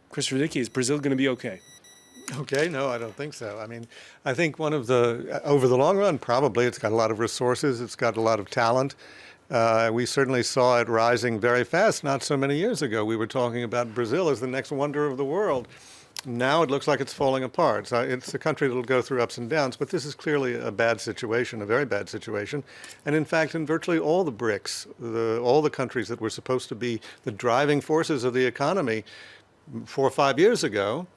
Christopher Dickey, is Brazil going to be okay? Okay, no, I don't think so. I mean, I think over the long run, probably it's got a lot of resources, it's got a lot of talent. We certainly saw it rising very fast not so many years ago. We were talking about Brazil as the next wonder of the world. Now it looks like it's falling apart. So it's a country that will go through ups and downs, but this is clearly a bad situation, a very bad situation. And in fact, in virtually all the BRICS, all the countries that were supposed to be the driving forces of the economy 4 or 5 years ago,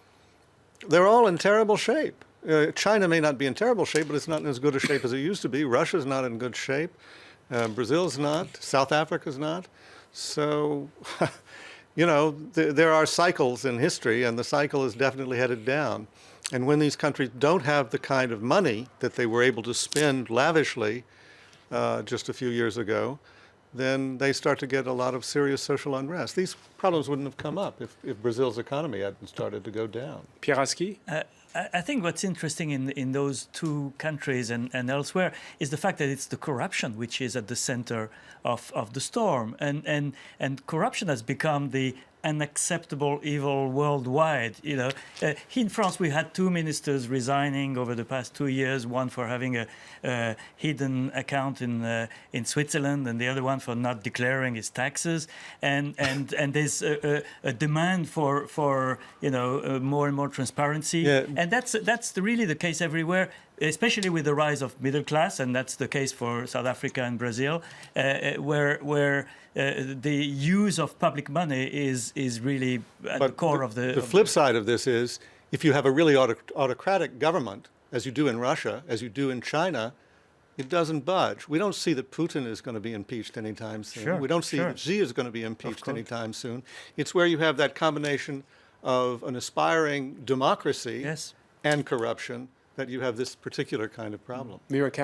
they're all in terrible shape. China may not be in terrible shape, but it's not in as good a shape as it used to be. Russia's not in good shape. Brazil's not. South Africa's not. So, you know, there are cycles in history, and the cycle is definitely headed down. And when these countries don't have the kind of money that they were able to spend lavishly just a few years ago, then they start to get a lot of serious social unrest. These problems wouldn't have come up if Brazil's economy hadn't started to go down. Pierre Aski? I think what's interesting in those two countries and elsewhere is the fact that it's the corruption which is at the center of the storm. And corruption has become the unacceptable evil worldwide. You know, in France we had 2 ministers resigning over the past 2 years, one for having a hidden account in Switzerland and the other one for not declaring his taxes, and there's a demand for you know more and more transparency. Yeah. And that's really the case everywhere, especially with the rise of middle class, and that's the case for South Africa and Brazil, where the use of public money is really at the core of the... The flip side of this is, if you have a really autocratic government, as you do in Russia, as you do in China, it doesn't budge. We don't see that Putin is going to be impeached anytime soon. Sure, we don't see that Xi is going to be impeached anytime soon. It's where you have that combination of an aspiring democracy Yes. and corruption that you have this particular kind of problem.